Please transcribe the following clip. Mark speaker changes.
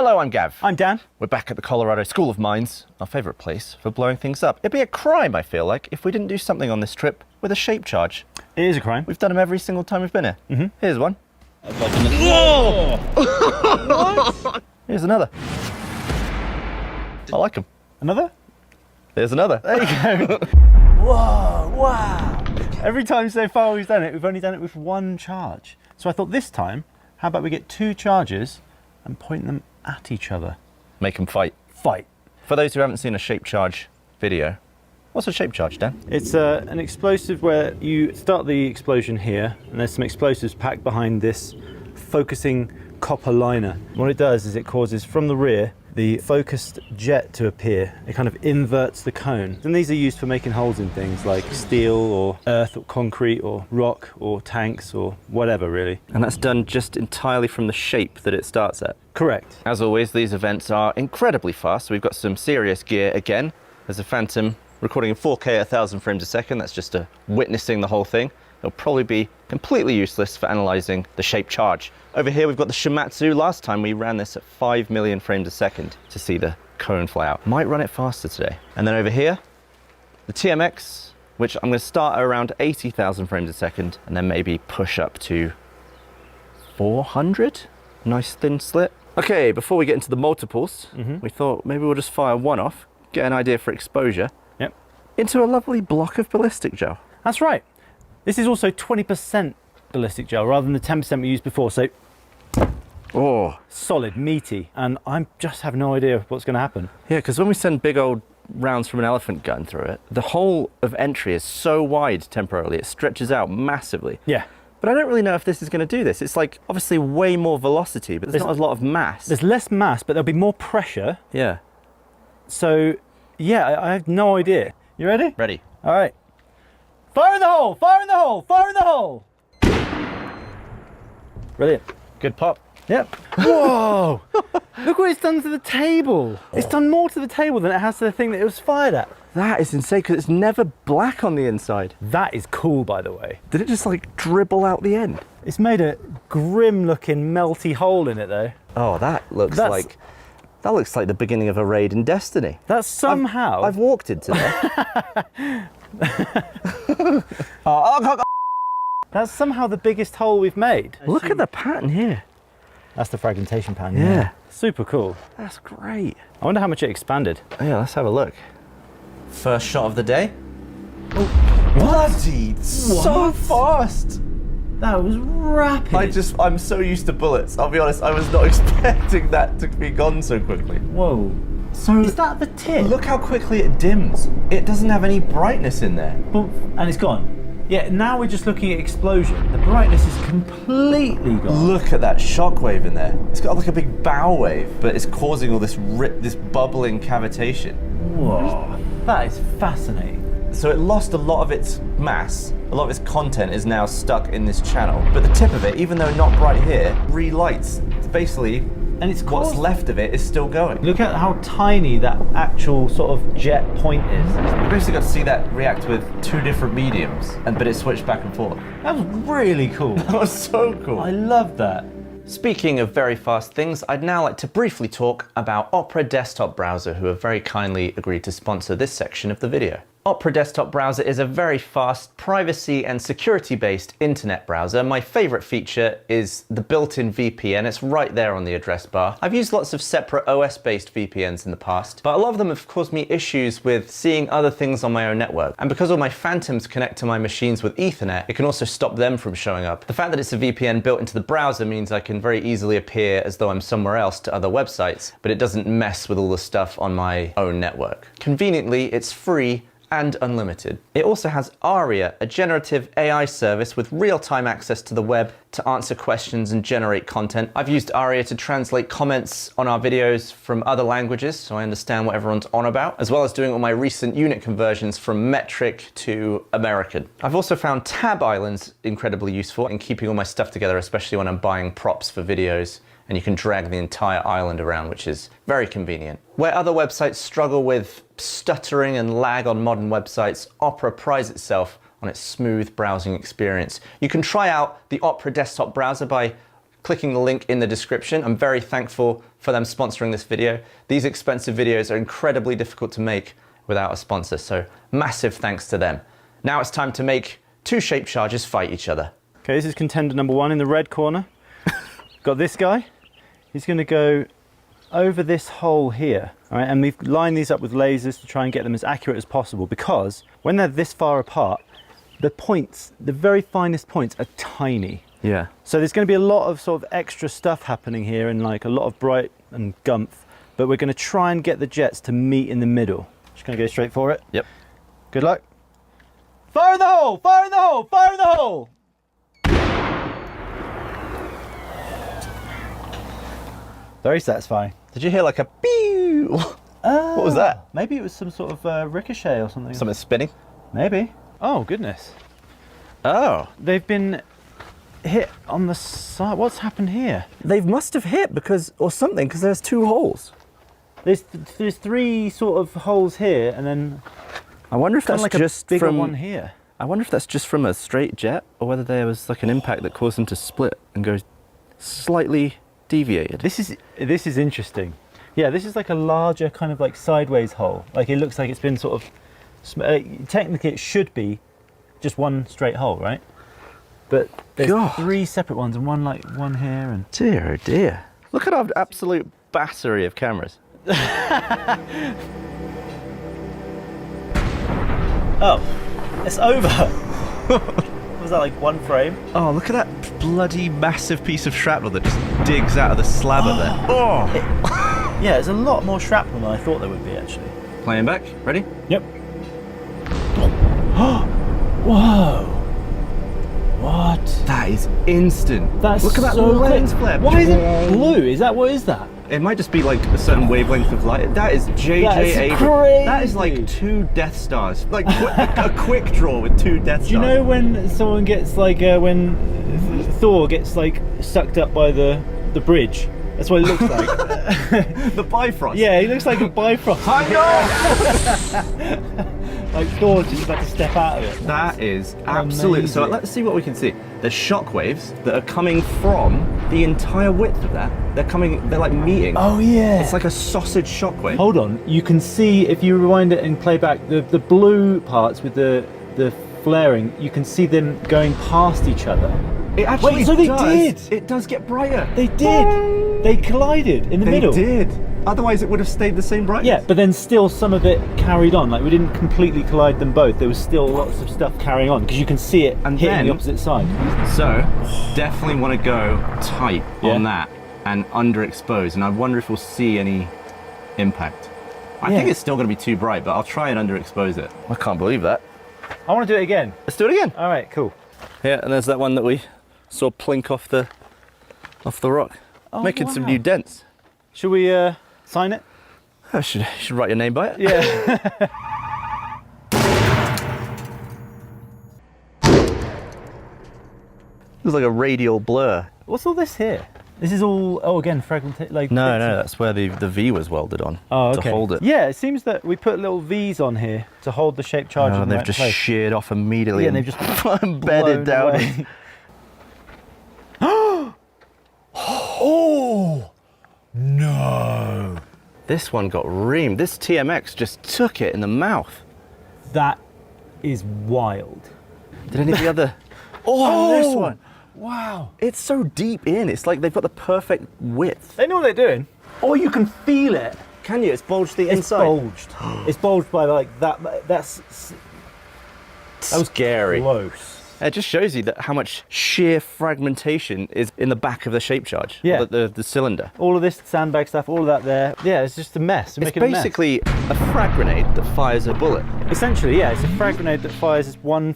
Speaker 1: Hello, I'm Gav.
Speaker 2: I'm Dan.
Speaker 1: We're back at the Colorado School of Mines, our favourite place for blowing things up. It'd be a crime, I feel like, if we didn't do something on this trip with a shape charge.
Speaker 2: It is a crime.
Speaker 1: We've done them every single time we've been here. Here's one.
Speaker 2: Whoa!
Speaker 1: Here's another. I like them.
Speaker 2: Another?
Speaker 1: There's another.
Speaker 2: There you go. Whoa, wow. Every time so far we've done it, we've only done it with one charge. So I thought this time, how about we get two charges and point them at each other?
Speaker 1: Make them fight.
Speaker 2: Fight.
Speaker 1: For those who haven't seen a shape charge video, what's a shape charge, Dan?
Speaker 2: It's an explosive where you start the explosion here, and there's some explosives packed behind this focusing copper liner. What it does is it causes, from the rear, the focused jet to appear. It kind of inverts the cone. And these are used for making holes in things like steel or earth or concrete or rock or tanks or whatever, really.
Speaker 1: And that's done just entirely from the shape that it starts at.
Speaker 2: Correct.
Speaker 1: As always, these events are incredibly fast. We've got some serious gear again. There's a Phantom recording in 4K at 1,000 frames a second. That's just witnessing the whole thing. It'll probably be completely useless for analysing the shape charge. Over here we've got the Shimatsu. Last time we ran this at 5 million frames a second to see the cone fly out. Might run it faster today. And then over here, the TMX, which I'm going to start at around 80,000 frames a second and then maybe push up to 400. Nice thin slit. Okay, before we get into the multiples, we thought maybe we'll just fire one off, get an idea for exposure,
Speaker 2: Yep.
Speaker 1: into a lovely block of ballistic gel.
Speaker 2: That's right. This is also 20% ballistic gel rather than the 10% we used before. So
Speaker 1: Oh,
Speaker 2: solid, meaty, and I just have no idea what's going to happen.
Speaker 1: yeah, because when we send big old rounds from an elephant gun through it, the hole of entry is so wide temporarily, it stretches out massively.
Speaker 2: Yeah.
Speaker 1: But I don't really know if this is going to do this. It's like obviously way more velocity, but there's not a lot of mass.
Speaker 2: There's less mass, but there'll be more pressure.
Speaker 1: Yeah.
Speaker 2: So, yeah, I have no idea. You ready?
Speaker 1: Ready.
Speaker 2: All right. Fire in the hole! Fire in the hole! Fire in the hole! Brilliant.
Speaker 1: Good pop.
Speaker 2: Yep. Whoa! Look what it's done to the table. It's done more to the table than it has to the thing that it was fired at.
Speaker 1: That is insane because it's never black on the inside.
Speaker 2: That is cool, by the way.
Speaker 1: Did it just like dribble out the end?
Speaker 2: It's made a grim-looking, melty hole in it, though.
Speaker 1: Oh, that looks like the beginning of a raid in Destiny.
Speaker 2: That's somehow...
Speaker 1: I've walked into there.
Speaker 2: That's somehow the biggest hole we've made.
Speaker 1: Look at the pattern here.
Speaker 2: That's the fragmentation pattern.
Speaker 1: Yeah.
Speaker 2: Super cool.
Speaker 1: That's great.
Speaker 2: I wonder how much it expanded.
Speaker 1: Oh, yeah, let's have a look. First shot of the day.
Speaker 2: Bloody
Speaker 1: So fast.
Speaker 2: That was rapid.
Speaker 1: I'm so used to bullets. I'll be honest, I was not expecting that to be gone so quickly.
Speaker 2: Whoa.
Speaker 1: So
Speaker 2: Is that the tip?
Speaker 1: look how quickly it dims. It doesn't have any brightness in there.
Speaker 2: And it's gone. Yeah, now we're just looking at explosion. The brightness is completely gone.
Speaker 1: Look at that shockwave in there. It's got like a big bow wave, but it's causing all this this bubbling cavitation.
Speaker 2: Whoa. That is fascinating.
Speaker 1: So it lost a lot of its mass, a lot of its content is now stuck in this channel. But the tip of it, even though not bright here, relights. It's basically,
Speaker 2: And it's
Speaker 1: what's left of it is still going.
Speaker 2: Look at how tiny that actual sort of jet point is.
Speaker 1: You basically got to see that react with two different mediums, but it switched back and forth.
Speaker 2: That was really cool.
Speaker 1: That was so cool.
Speaker 2: I love that.
Speaker 1: Speaking of very fast things, I'd now like to briefly talk about Opera Desktop Browser, who have very kindly agreed to sponsor this section of the video. Opera Desktop Browser is a very fast, privacy and security-based internet browser. My favorite feature is the built-in VPN. It's right there on the address bar. I've used lots of separate OS-based VPNs in the past, but a lot of them have caused me issues with seeing other things on my own network. And because all my Phantoms connect to my machines with Ethernet, it can also stop them from showing up. The fact that it's a VPN built into the browser means I can very easily appear as though I'm somewhere else to other websites, but it doesn't mess with all the stuff on my own network. Conveniently, it's free and unlimited. It also has Aria, a generative AI service with real-time access to the web to answer questions and generate content. I've used Aria to translate comments on our videos from other languages, so I understand what everyone's on about, as well as doing all my recent unit conversions from metric to American. I've also found tab islands incredibly useful in keeping all my stuff together, especially when I'm buying props for videos, and you can drag the entire island around, which is very convenient. Where other websites struggle with stuttering and lag on modern websites, Opera prides itself on its smooth browsing experience. You can try out the Opera desktop browser by clicking the link in the description. I'm very thankful for them sponsoring this video. These expensive videos are incredibly difficult to make without a sponsor, so massive thanks to them. Now it's time to make two shape chargers fight each other.
Speaker 2: Okay, this is contender number 1 in the red corner. Got this guy. He's going to go over this hole here, all right? And we've lined these up with lasers to try and get them as accurate as possible, because when they're this far apart, the points, the very finest points, are tiny.
Speaker 1: Yeah.
Speaker 2: So there's going to be a lot of sort of extra stuff happening here, and like a lot of bright and gumph, but we're going to try and get the jets to meet in the middle. Just going to go straight for it.
Speaker 1: Yep.
Speaker 2: Good luck. Fire in the hole! Fire in the hole! Fire in the hole! Very satisfying.
Speaker 1: Did you hear like a pew? What was that?
Speaker 2: Maybe it was some sort of ricochet or something.
Speaker 1: Something spinning?
Speaker 2: Maybe. Oh, goodness.
Speaker 1: Oh.
Speaker 2: They've been hit on the side. What's happened here?
Speaker 1: They must have hit because there's two holes.
Speaker 2: There's 3 sort of holes here, and then
Speaker 1: I wonder if that's
Speaker 2: like
Speaker 1: just
Speaker 2: a bigger
Speaker 1: from
Speaker 2: one here.
Speaker 1: I wonder if that's just from a straight jet, or whether there was like an impact that caused them to split and go slightly deviated.
Speaker 2: This is interesting. Yeah, this is like a larger kind of like sideways hole. Like it looks like it's been sort of technically it should be just one straight hole, right? But there's
Speaker 1: God.
Speaker 2: 3 separate ones, and one here, and
Speaker 1: Dear, oh dear. Look at our absolute battery of cameras.
Speaker 2: oh, it's over. Was that like 1 frame?
Speaker 1: Oh, look at that bloody massive piece of shrapnel that just digs out of the slab of there. Oh!
Speaker 2: Yeah, there's a lot more shrapnel than I thought there would be, actually.
Speaker 1: Playing back. Ready?
Speaker 2: Yep. Whoa! What?
Speaker 1: That is instant.
Speaker 2: That's
Speaker 1: look at that
Speaker 2: so
Speaker 1: lens
Speaker 2: quick.
Speaker 1: flare.
Speaker 2: Why is it blue? What is that?
Speaker 1: It might just be like a certain wavelength of light. That is J.J.
Speaker 2: That's
Speaker 1: Abrams.
Speaker 2: crazy.
Speaker 1: That is like 2 Death Stars. Like a quick draw with 2 Death Stars.
Speaker 2: Do you know when someone gets like when Thor gets like sucked up by the bridge? That's what it looks like.
Speaker 1: the Bifrost?
Speaker 2: Yeah, he looks like a Bifrost.
Speaker 1: I know!
Speaker 2: Like Thor's just about to step out of it.
Speaker 1: That is absolute. So let's see what we can see. There's shockwaves that are coming from the entire width of that. They're like meeting.
Speaker 2: Oh yeah.
Speaker 1: It's like a sausage shockwave.
Speaker 2: Hold on, you can see if you rewind it and play back the blue parts with the flaring, you can see them going past each other.
Speaker 1: It actually
Speaker 2: Wait, so they
Speaker 1: does.
Speaker 2: did.
Speaker 1: It does get brighter.
Speaker 2: They did. They collided in the middle.
Speaker 1: They did. Otherwise, it would have stayed the same brightness.
Speaker 2: Yeah, but then still some of it carried on. Like we didn't completely collide them both. There was still lots of stuff carrying on because you can see it
Speaker 1: And
Speaker 2: hitting
Speaker 1: then-
Speaker 2: the opposite side.
Speaker 1: So, definitely want to go tight on that and underexpose. And I wonder if we'll see any impact. I think it's still going to be too bright, but I'll try and underexpose it. I can't believe that.
Speaker 2: I want to do it again.
Speaker 1: Let's do it again.
Speaker 2: All right, cool.
Speaker 1: Yeah, and there's that one that we saw plink off the rock, making some new dents.
Speaker 2: Should we sign it?
Speaker 1: I should write your name by it.
Speaker 2: Yeah.
Speaker 1: It was like a radial blur.
Speaker 2: What's all this here? This is all again fragmented. Like
Speaker 1: No,
Speaker 2: bits of-
Speaker 1: that's where the V was welded on
Speaker 2: Oh, okay.
Speaker 1: to hold it.
Speaker 2: Yeah, it seems that we put little V's on here to hold the shape charger.
Speaker 1: Oh,
Speaker 2: in
Speaker 1: and
Speaker 2: the
Speaker 1: they've
Speaker 2: right
Speaker 1: just
Speaker 2: place.
Speaker 1: sheared off immediately.
Speaker 2: Yeah, and
Speaker 1: and
Speaker 2: they've just
Speaker 1: embedded
Speaker 2: blown
Speaker 1: down.
Speaker 2: away. Oh no!
Speaker 1: This one got reamed. This TMX just took it in the mouth.
Speaker 2: That is wild.
Speaker 1: Did any of the other? Oh, this one.
Speaker 2: Wow!
Speaker 1: It's so deep in. It's like they've got the perfect width.
Speaker 2: They know what they're doing. Oh, you can feel it.
Speaker 1: Can you? It's bulged the
Speaker 2: It's
Speaker 1: inside.
Speaker 2: bulged. It's bulged by like that. That was
Speaker 1: Scary.
Speaker 2: close.
Speaker 1: It just shows you that how much sheer fragmentation is in the back of the shape charge.
Speaker 2: Yeah.
Speaker 1: Or the cylinder.
Speaker 2: All of this sandbag stuff, all of that there. Yeah, it's just a mess. They're
Speaker 1: It's
Speaker 2: making a mess.
Speaker 1: basically a frag grenade that fires a bullet.
Speaker 2: Essentially, yeah, it's a frag grenade that fires one